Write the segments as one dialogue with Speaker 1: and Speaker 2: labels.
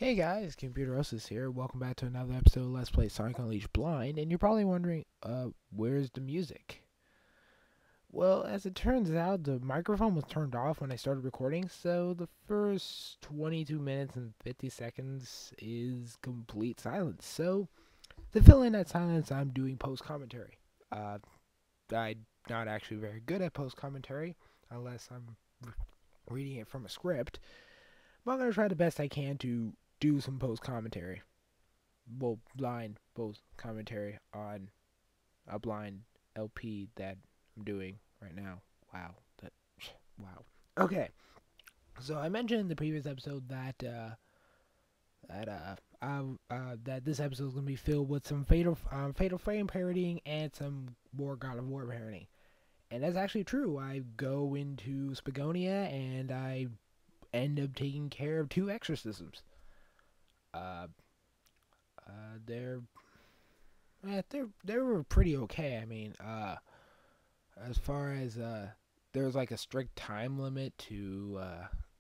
Speaker 1: Hey guys, COMPUTEROSIS here. Welcome back to another episode of Let's Play Sonic Unleashed Blind, and you're probably wondering, where's the music? Well, as it turns out, the microphone was turned off when I started recording, so the first 22 minutes and 50 seconds is complete silence. So, to fill in that silence, I'm doing post-commentary. I'm not actually very good at post-commentary, unless I'm reading it from a script, but I'm going to try the best I can to do some post-commentary. Well, blind post commentary on a blind LP that I'm doing right now. Wow, wow. Okay, so I mentioned in the previous episode that this episode is gonna be filled with some Fatal Frame parodying and some more God of War parodying, and that's actually true. I go into Spagonia and I end up taking care of two exorcisms. Uh, they're they were pretty okay. I mean, as far as there was like a strict time limit to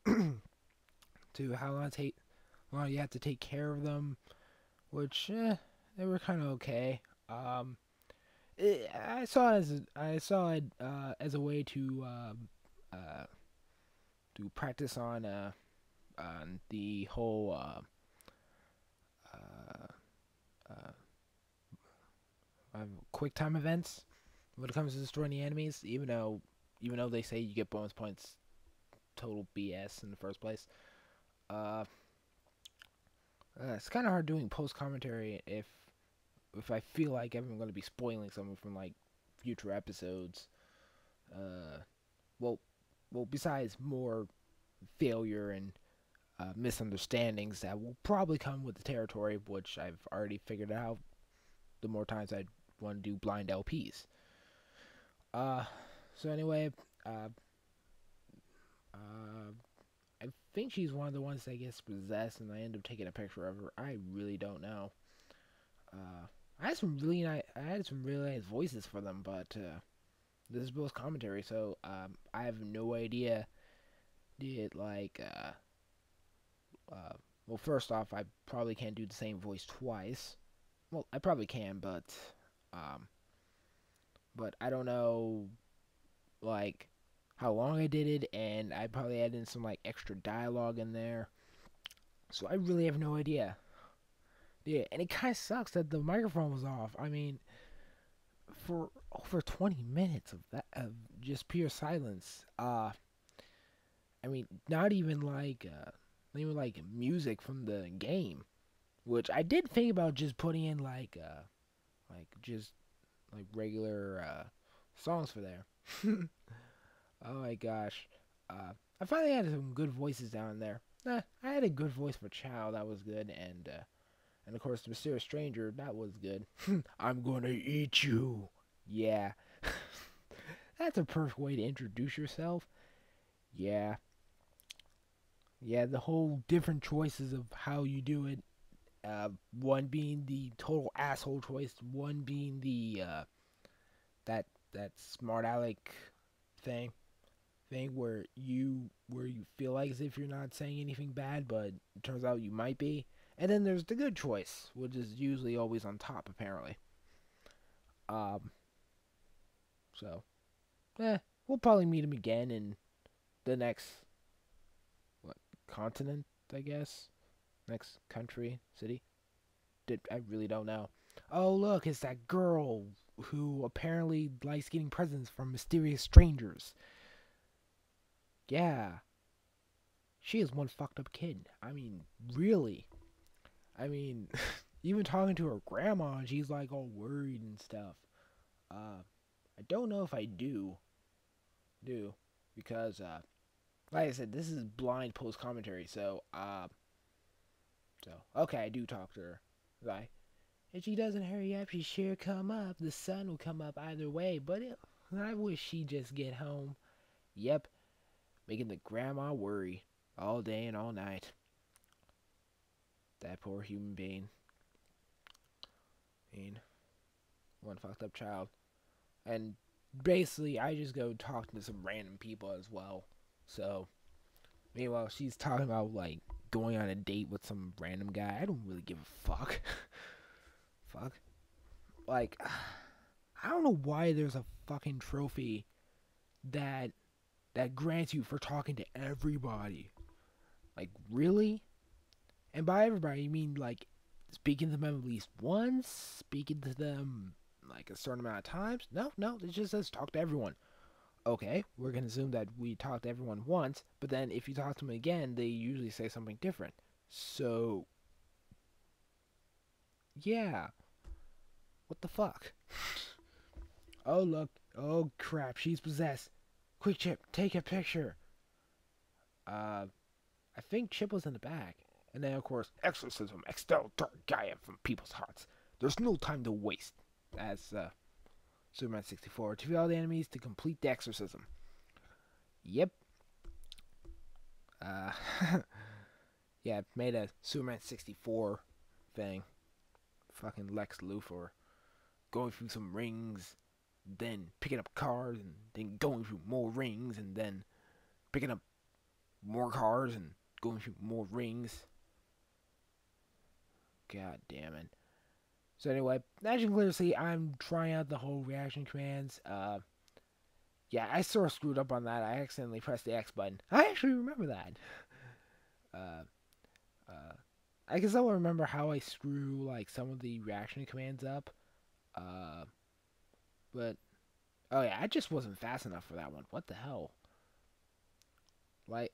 Speaker 1: to how long you have to take care of them, which they were kind of okay. I saw it as a way uh, to practice on the whole uh, uh, quick time events when it comes to destroying the enemies, even though they say you get bonus points, total BS in the first place. Uh, it's kind of hard doing post commentary if I feel like I'm going to be spoiling something from like future episodes. Uh, well, besides more failure and misunderstandings that will probably come with the territory, which I've already figured out. The more times I want to do blind LPs. Uh, so anyway, uh, uh, I think she's one of the ones that gets possessed, and I end up taking a picture of her. I really don't know. I had some really nice voices for them, but this is Bill's commentary, so I have no idea. Did well, first off, I probably can't do the same voice twice. Well, I probably can, um, but I don't know like how long I did it, and I probably added in some like extra dialogue in there. So I really have no idea. Yeah, and it kind of sucks that the microphone was off. I mean, for over 20 minutes of that of just pure silence. I mean, not even like music from the game, which I did think about just putting in just like regular songs for there. Oh my gosh. I finally had some good voices down there. I had a good voice for Child, that was good, and of course the Mysterious Stranger, that was good. I'm gonna eat you. Yeah. That's a perfect way to introduce yourself. Yeah. Yeah, the whole different choices of how you do it. One being the total asshole choice, one being the that smart aleck thing. Where you feel like as if you're not saying anything bad, but it turns out you might be. And then there's the good choice, which is usually always on top, apparently. Um, so, we'll probably meet him again in the next what continent, I guess, next country, city. I really don't know. Oh look, it's that girl who apparently likes getting presents from mysterious strangers. Yeah, she is one fucked up kid. I mean, really. I mean, even talking to her grandma, she's like all worried and stuff. I don't know if I do, because like I said, this is blind post commentary, so okay, I do talk to her. Right? If she doesn't hurry up, she sure come up. The sun will come up either way, but I wish she'd just get home. Yep, making the grandma worry all day and all night. That poor human being. I mean, one fucked up child. And basically, I just go talk to some random people as well. So, meanwhile, she's talking about, like, going on a date with some random guy. I don't really give a fuck. Fuck. Like, I don't know why there's a fucking trophy that grants you for talking to everybody. Like, really? And by everybody, you mean like speaking to them at least once, speaking to them like a certain amount of times? No, it just says talk to everyone. Okay, we're gonna assume that we talked to everyone once, but then if you talk to them again, they usually say something different. So, yeah, what the fuck? Oh look, oh crap, she's possessed. Quick, Chip, take a picture. I think Chip was in the back. And then, of course, exorcism, expel dark Gaia from people's hearts. There's no time to waste. As Superman 64, to all the enemies to complete the exorcism. Yep. Uh, yeah, made a Superman 64 thing. Fucking Lex Luthor. Going through some rings, then picking up cars, and then going through more rings, and then picking up more cars, and going through more rings. God damn it. So anyway, as you can clearly see, I'm trying out the whole reaction commands. Yeah, I sort of screwed up on that. I accidentally pressed the X button. I actually remember that. Uh, I guess I'll remember how I screw like some of the reaction commands up. But oh yeah, I just wasn't fast enough for that one. What the hell? Like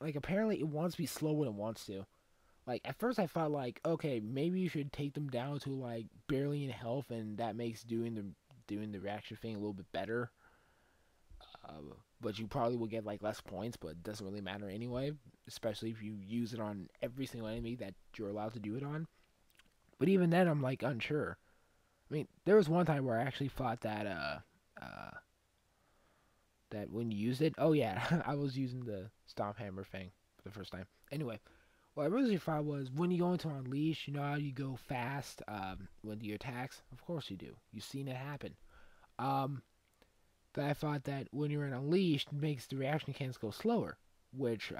Speaker 1: like apparently it wants to be slow when it wants to. Like, at first I thought, like, okay, maybe you should take them down to, like, barely in health, and that makes doing the reaction thing a little bit better. But you probably will get, like, less points, but it doesn't really matter anyway, especially if you use it on every single enemy that you're allowed to do it on. But even then, I'm, like, unsure. I mean, there was one time where I actually thought that, that when you used it, oh yeah, I was using the stomp hammer thing for the first time. Anyway. What I really thought was when you go into Unleash, you know how you go fast with your attacks? Of course you do. You've seen it happen. But I thought that when you're in Unleashed, it makes the reaction cans go slower. Which,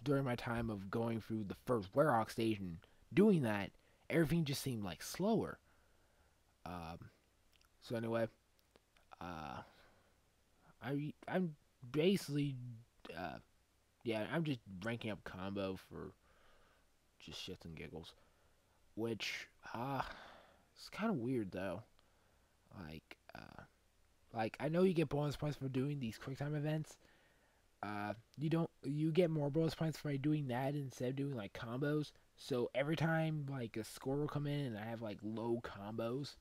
Speaker 1: during my time of going through the first Werehog stage and doing that, everything just seemed like slower. So anyway, I'm basically, yeah, I'm just ranking up combo for just shits and giggles, which it's kind of weird though. Like like I know you get bonus points for doing these QuickTime events. You get more bonus points for doing that instead of doing like combos. So every time like a score will come in and I have like low combos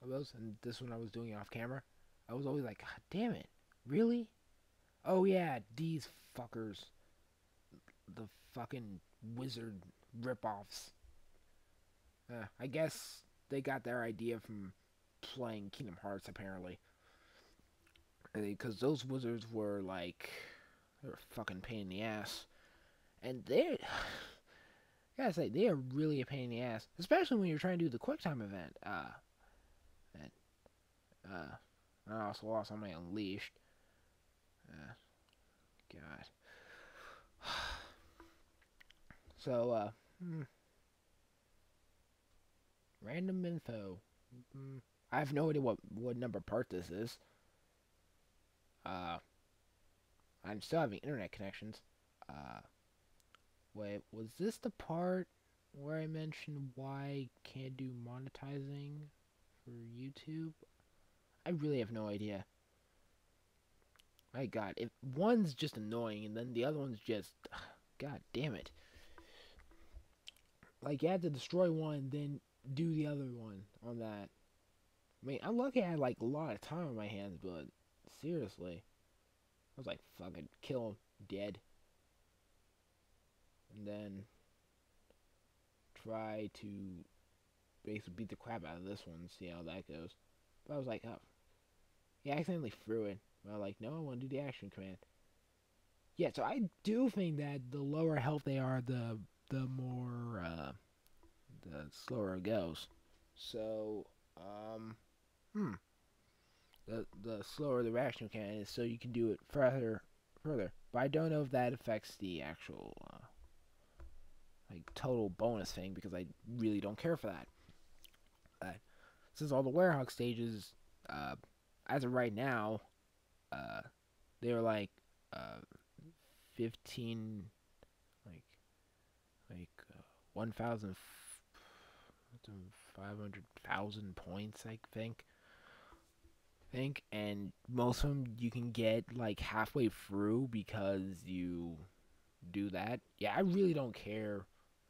Speaker 1: of those, and this one I was doing off camera, I was always like, God damn it, really? Oh yeah, these fuckers, the fucking wizard ripoffs. I guess they got their idea from playing Kingdom Hearts, apparently. Because those wizards were like, they were a fucking pain in the ass. And they, gotta say, they are really a pain in the ass. Especially when you're trying to do the QuickTime event. And, I also lost on my Unleashed. God. So, random info. I have no idea what number part this is. I'm still having internet connections. Wait, was this the part where I mentioned why I can't do monetizing for YouTube? I really have no idea. My God, if one's just annoying and then the other one's just, God damn it. Like you have to destroy one, then do the other one on that. I mean, I'm lucky I had like a lot of time on my hands, but seriously, I was like, fucking kill him, dead, and then try to basically beat the crap out of this one, see how that goes. But I was like, oh, yeah, I accidentally threw it. But I was like, no, I want to do the action command. Yeah, so I do think that the lower health they are, the more the slower it goes. So, the slower the reaction can is, so you can do it further. But I don't know if that affects the actual like total bonus thing because I really don't care for that. Uh, since all the Werehog stages, uh, as of right now, uh, they're like uh, 15, like like 1,500,000 points, I think, and most of them you can get like halfway through because you do that. Yeah, I really don't care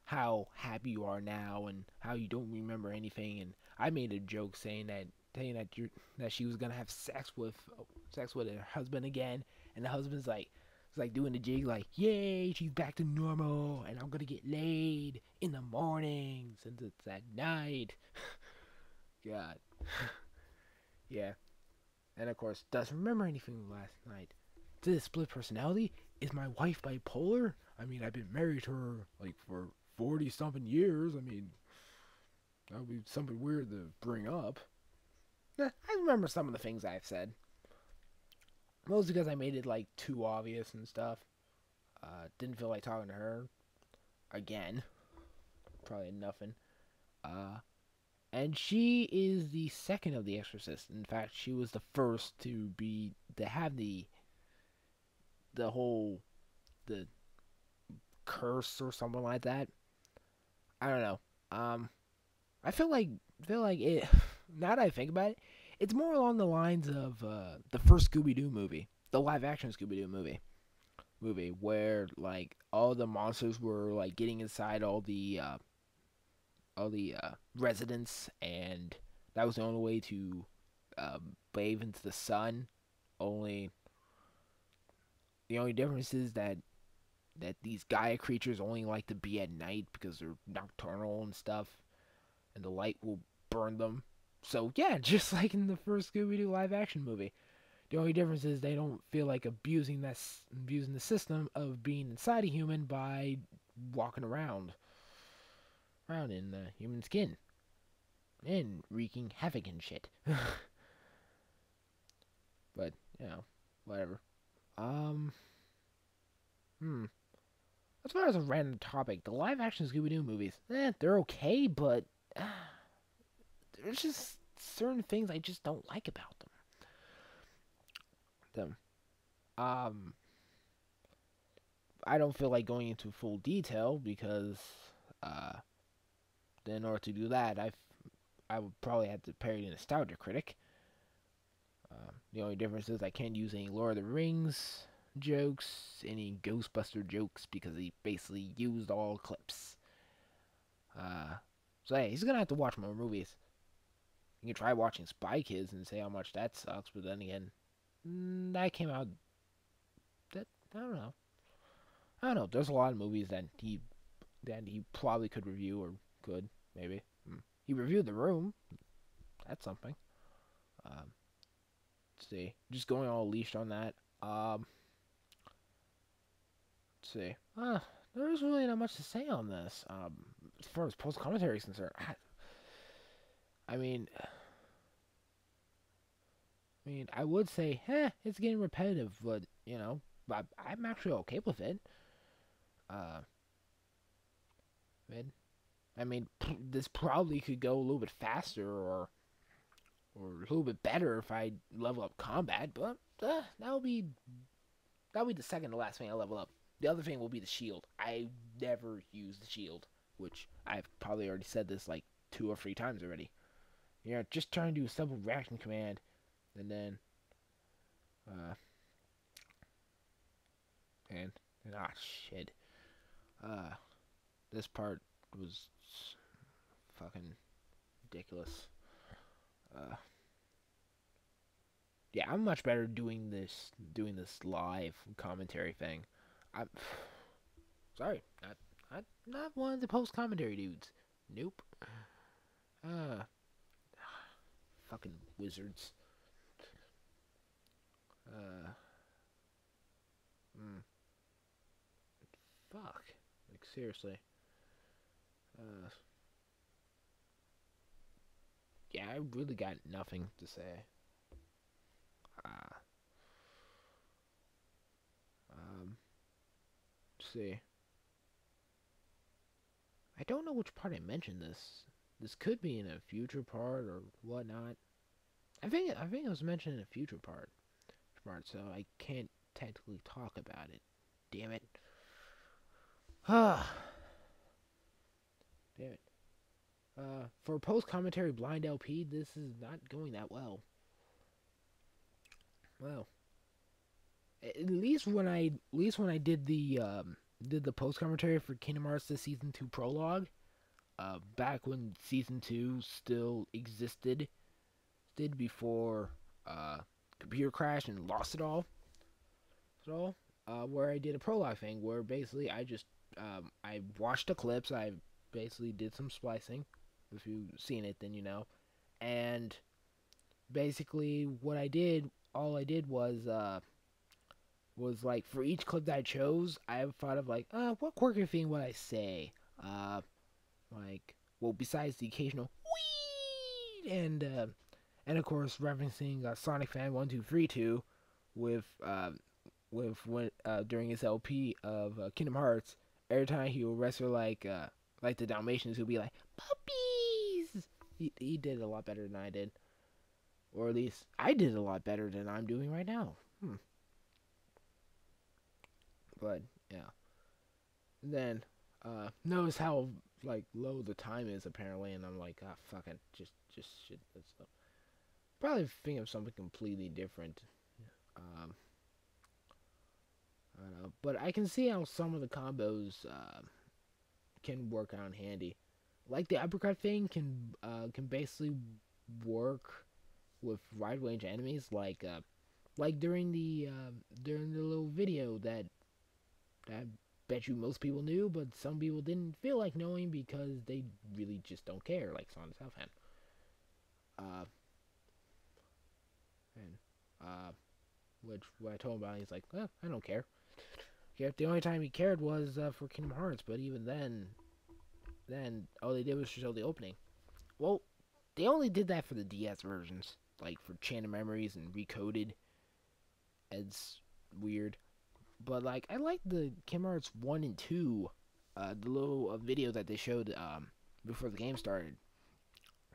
Speaker 1: how happy you are now and how you don't remember anything. And I made a joke saying that she was gonna have sex with her husband again, and the husband's like, it's like doing the jig, like, yay, she's back to normal, and I'm gonna get laid in the morning since it's at night. God, yeah. And of course, doesn't remember anything last night. This split personality? Is my wife bipolar? I mean, I've been married to her like for 40 something years. I mean, that would be something weird to bring up. I remember some of the things I've said. Mostly because I made it like too obvious and stuff. Didn't feel like talking to her again. Probably nothing. Uh, and she is the second of the Exorcists. In fact, she was the first to have the whole the curse or something like that. I don't know. I feel like it. Now that I think about it, it's more along the lines of the first Scooby Doo movie, the live action Scooby Doo movie where like all the monsters were like getting inside all the residents, and that was the only way to bathe into the sun. Only the only difference is that these Gaia creatures only like to be at night because they're nocturnal and stuff, and the light will burn them. So yeah, just like in the first Scooby Doo live action movie. The only difference is they don't feel like abusing the system of being inside a human by walking around in human skin and wreaking havoc and shit. But whatever. Um, hmm. As far as a random topic, the live action Scooby Doo movies, they're okay, but there's just certain things I just don't like about them. Um, I don't feel like going into full detail because, uh, in order to do that, I would probably have to parry the nostalgia critic. The only difference is I can't use any Lord of the Rings jokes, any Ghostbuster jokes, because he basically used all clips. Uh, so hey, he's gonna have to watch more movies. You can try watching Spy Kids and say how much that sucks, but then again, that came out. That I don't know. I don't know. There's a lot of movies that he probably could review or could maybe. He reviewed The Room. That's something. Um, let's see. Just going all leashed on that. Let's see. There's really not much to say on this. As far as post commentary is concerned, I mean, I would say, it's getting repetitive, but I'm actually okay with it. Uh, man, this probably could go a little bit faster or a little bit better if I level up combat, but that'll be the second to last thing I level up. The other thing will be the shield. I never use the shield, which I've probably already said this like 2 or 3 times already. Just trying to do a simple reaction command, and then uh and shit. Uh, this part was fucking ridiculous. Uh, yeah, I'm much better doing this live commentary thing. I'm sorry, not one of the post commentary dudes. Nope. Uh, fucking wizards. Uh, mm, fuck. Like seriously. Uh, yeah, I really got nothing to say. Uh, let's see. I don't know which part I mentioned this. This could be in a future part or whatnot. I think it was mentioned in a future part, so I can't technically talk about it. Damn it. Ah, damn it. For post commentary blind LP, this is not going that well. Well, at least when I did the post commentary for Kingdom Hearts the Season 2 prologue, back when Season 2 still existed, did before computer crashed and lost it all. Where I did a prologue thing where basically I watched the clips. I basically did some splicing. If you've seen it, then you know. And basically, all I did was like for each clip that I chose, I thought of like, what quirky thing would I say? Uh, well, besides the occasional wee and of course referencing Sonic Fan 1232 with when during his LP of Kingdom Hearts, every time he would wrestle like the Dalmatians, he'll be like puppies. He did a lot better than I did, or at least I did a lot better than I'm doing right now. But yeah, then notice how like low the time is apparently, and I'm like, fuck it, just shit this up. Probably think of something completely different. Um, I don't know, but I can see how some of the combos can work out handy. Like the uppercut thing can basically work with wide range enemies. Like during the little video that I bet you most people knew, but some people didn't feel like knowing because they really just don't care. Like Sonic Southhand. Uh, and which what I told him about, he's like, well, I don't care. Yeah, the only time he cared was for Kingdom Hearts, but even then all they did was show the opening. Well, they only did that for the DS versions, like for Chain of Memories and Recoded. It's weird, but like I like the Kingdom Hearts 1 and 2, the little video that they showed before the game started,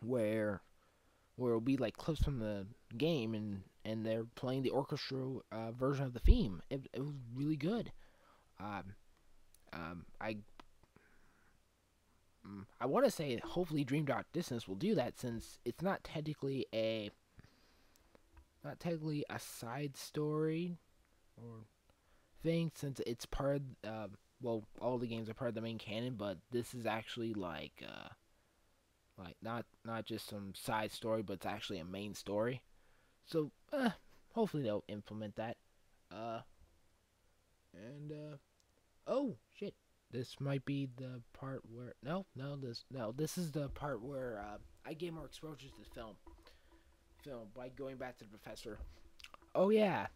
Speaker 1: where it'll be like clips from the game and they're playing the orchestral version of the theme. It was really good. Um, um, I I want to say hopefully Dream Drop Distance will do that since it's not technically a side story or thing since it's part of, well, all the games are part of the main canon, but this is actually like not just some side story, but it's actually a main story. So hopefully they'll implement that. Uh, and oh shit, this might be the part where this is the part where I gave more exposure to the film by going back to the professor. Oh yeah,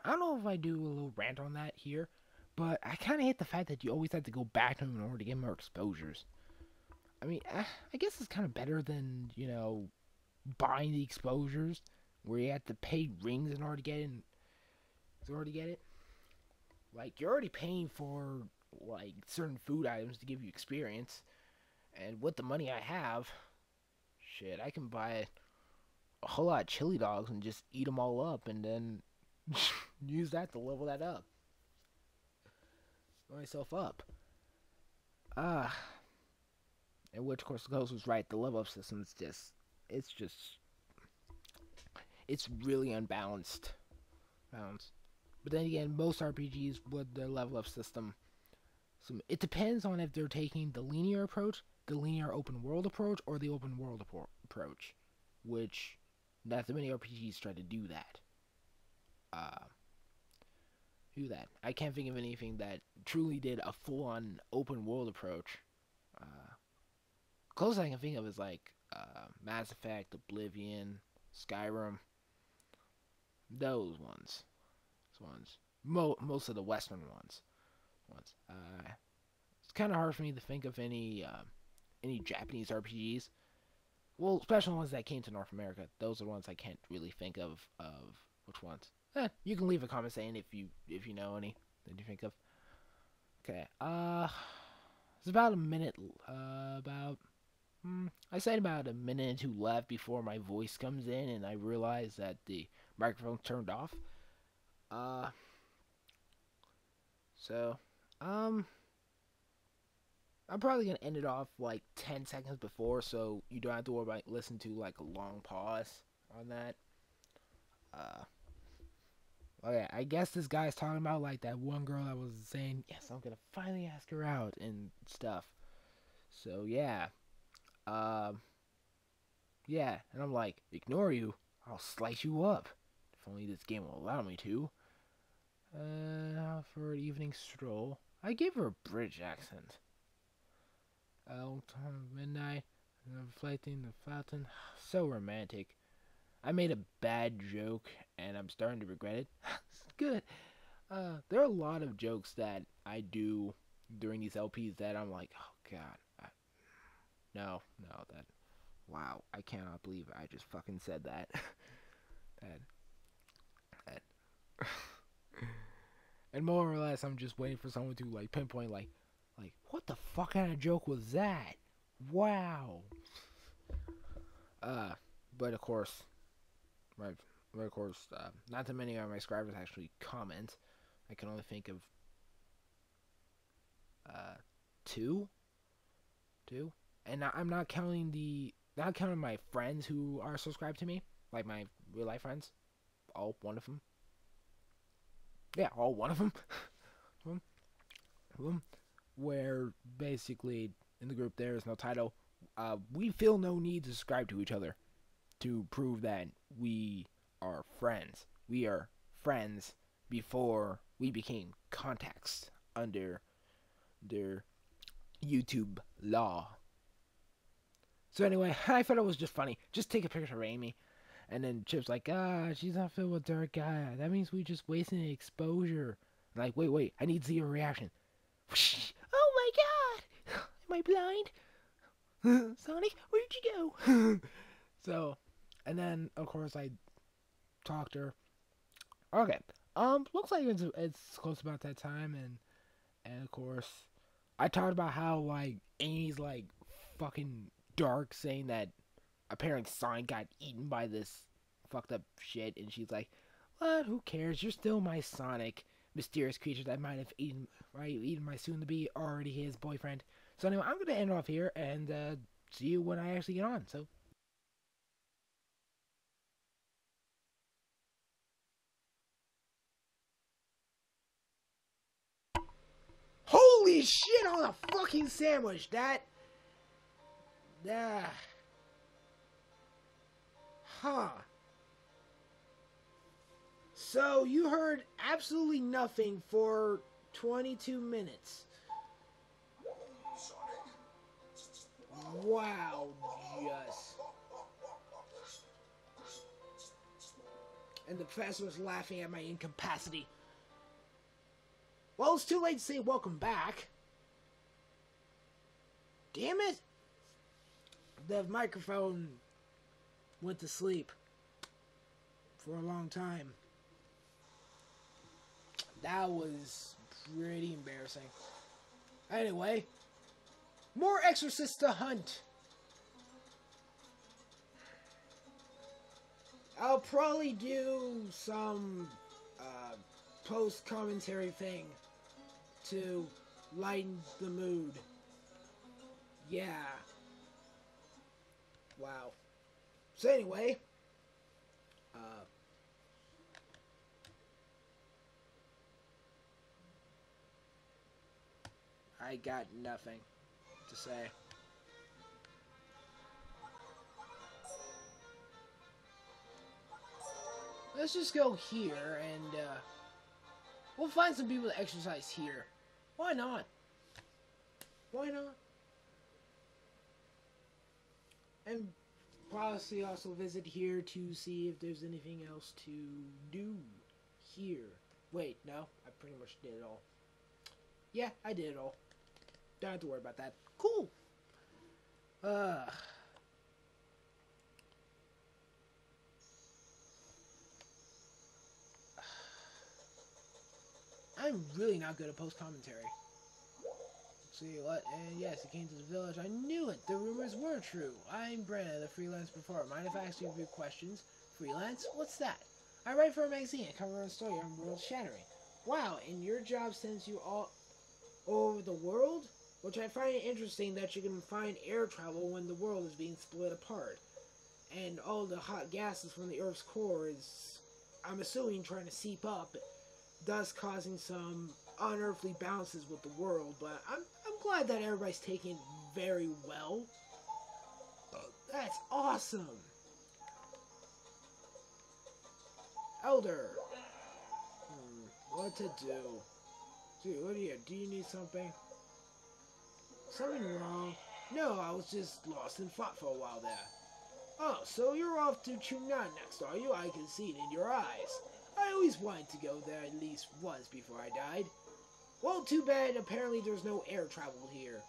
Speaker 1: I don't know if I do a little rant on that here, but I kind of hate the fact that you always have to go back to him in order to get more exposures. I mean, I guess it's kind of better than buying the exposures where you have to pay rings in order to get in. In order to get it, like you're already paying for like certain food items to give you experience, and with the money I have, shit, I can buy a whole lot of chili dogs and just eat them all up, and then use that to level that up, myself up. Ah, and which of course goes was right. The level up system is it's just, it's really unbalanced. But then again, most RPGs with their level up system, it depends on if they're taking the linear approach, the linear open world approach, or the open world approach, which not that many RPGs try to do that. Uh, I can't think of anything that truly did a full-on open world approach. Uh, Closest I can think of is like Mass Effect, Oblivion, Skyrim. Those ones. Most of the Western ones. It's kind of hard for me to think of any Japanese RPGs. Well, especially ones that came to North America. Those are the ones I can't really think of which ones. You can leave a comment saying if you know any that you think of. Okay. It's about a minute, I said about a minute and two left before my voice comes in, and I realize that the microphone turned off. Uh, so, um, I'm probably gonna end it off like 10 seconds before, so you don't have to worry about listening to like a long pause on that. Uh, okay, I guess this guy's talking about like that one girl that was saying, yes, I'm gonna finally ask her out and stuff. So yeah, um, yeah, and I'm like, ignore you, I'll slice you up. If only this game will allow me to. For an evening stroll, I gave her a British accent. Time of midnight, reflecting the fountain, so romantic. I made a bad joke, and I'm starting to regret it. It's good. There are a lot of jokes that I do during these LPs that I'm like, oh god, no, that, wow, I cannot believe I just fucking said that. that, that. And more or less, I'm just waiting for someone to like pinpoint, like what the fuck kind of joke was that? Wow. Uh, but of course, right, of course, not that many of my subscribers actually comment. I can only think of uh, two, and I'm not counting my friends who are subscribed to me, like my real life friends. All one of them. Yeah, all one of them. Where basically in the group there is no title. We feel no need to subscribe to each other to prove that we are friends. We are friends before we became contacts under their YouTube law. So anyway, I thought it was just funny. Just take a picture of Amy. And then Chip's like, she's not filled with dark guy. That means we just wasting exposure. And like, wait, I need to see your reaction. Oh my god! Am I blind? Sonic, where'd you go? So, and then of course I talked to her. Okay, looks like it's close about that time, and of course I talked about how like Amy's like fucking dark, saying that apparently Sonic got eaten by this fucked up shit, and she's like, "What? Who cares? You're still my Sonic, mysterious creature that might have eaten my soon-to-be already his boyfriend." So anyway, I'm gonna end off here and see you when I actually get on. So. Holy shit on a fucking sandwich! That. Huh. So you heard absolutely nothing for 22 minutes. Wow, just. And the professor was laughing at my incapacity. Well, it's too late to say welcome back. Damn it! The microphone went to sleep for a long time. That was pretty embarrassing. Anyway, more exorcists to hunt. I'll probably do some post-commentary thing to lighten the mood. Yeah. Wow. So anyway, I got nothing to say. Let's just go here and we'll find some people to exercise here. Why not? Why not? And possibly also visit here to see if there's anything else to do here. Wait, no, I pretty much did it all. Yeah, I did it all. Don't have to worry about that. Cool. I'm really not good at post commentary. See what? And yes, he came to the village. I knew it. The rumors were true. I'm Brenna, the freelance performer. Mind if I ask you a few questions? Freelance? What's that? I write for a magazine. I cover a story on world shattering. Wow, and your job sends you all over the world? Which I find it interesting that you can find air travel when the world is being split apart. And all the hot gases from the Earth's core is, I'm assuming, trying to seep up, thus causing some unearthly bounces with the world. But I'm glad that everybody's taking it very well. That's awesome. Elder. What to do? Dude, what do you need something? Something wrong? No, I was just lost in thought for a while there. Oh, so you're off to Chunnan next, are you? I can see it in your eyes. I always wanted to go there at least once before I died. Well, too bad. Apparently there's no air travel here.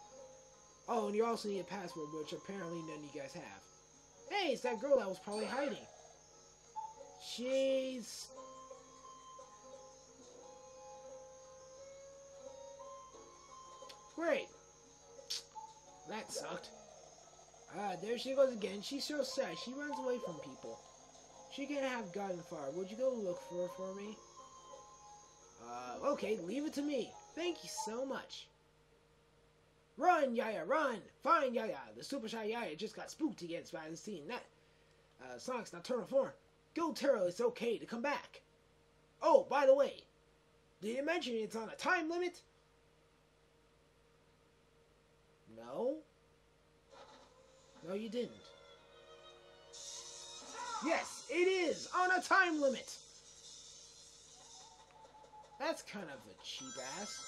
Speaker 1: Oh, and you also need a password, which apparently none of you guys have. Hey, it's that girl that was probably hiding. She's... Great. That sucked. There she goes again. She's so sad. She runs away from people. She can't have gotten far. Would you go look for her for me? Okay, leave it to me. Thank you so much. Run, Yaya, run! Fine, Yaya. The super shy Yaya just got spooked against by the scene. That, Sonic's nocturnal form. Go tell her it's okay to come back. Oh, by the way, did you mention it's on a time limit? No? No, you didn't. Yes, it is on a time limit. That's kind of a cheap ass.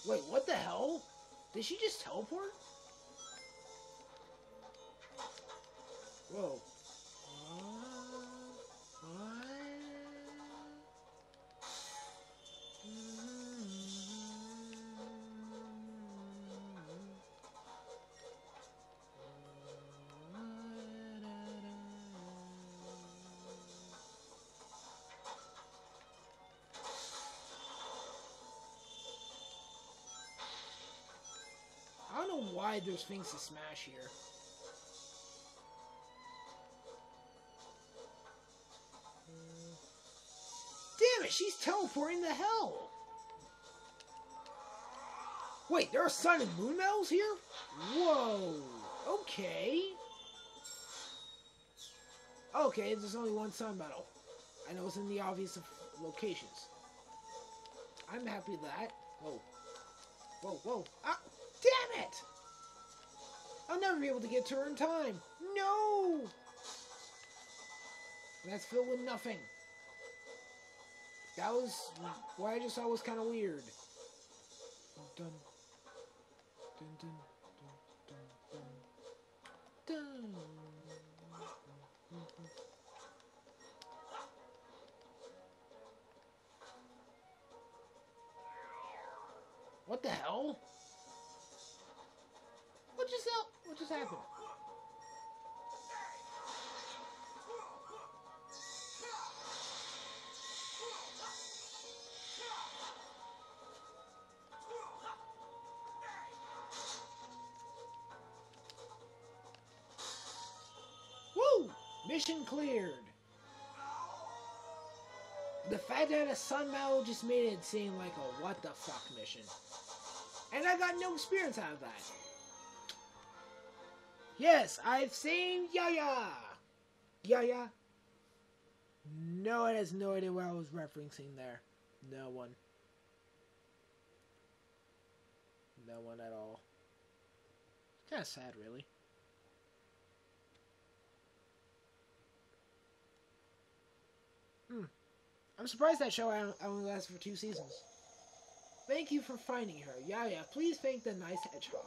Speaker 1: Wait, what the hell? Did she just teleport? Whoa. I don't know why there's things to smash here. Damn it, she's teleporting to hell! Wait, there are sun and moon medals here? Whoa, okay. Okay, there's only one sun medal. I know it's in the obvious locations. I'm happy with that. Whoa. Whoa, whoa. Ah, damn it! I'll never be able to get to her in time. No! That's filled with nothing. That was... what I just saw was kind of weird. Dun, dun, dun, dun, dun, dun. What the hell? What just happened? Woo! Mission cleared. The fact that a sun medal just made it seem like a what the fuck mission. And I got no experience out of that. Yes, I've seen Yaya! Yaya? No one has no idea what I was referencing there. No one. No one at all. It's kind of sad, really. I'm surprised that show only lasted for 2 seasons. Thank you for finding her. Yaya, please thank the nice hedgehog.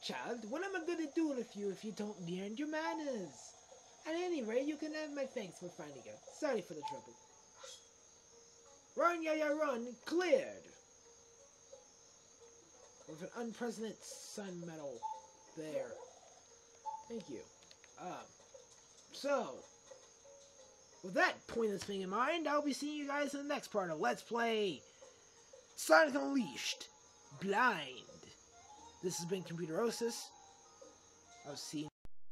Speaker 1: Child, what am I gonna do with you if you don't learn your manners? At any rate, you can have my thanks for finding her. Sorry for the trouble. Run, yeah, yeah, run. Cleared. With an unprecedented sun medal there. Thank you. So, with that pointless thing in mind, I'll be seeing you guys in the next part of Let's Play Sonic Unleashed Blind. This has been COMPUTEROSIS. I'll see you.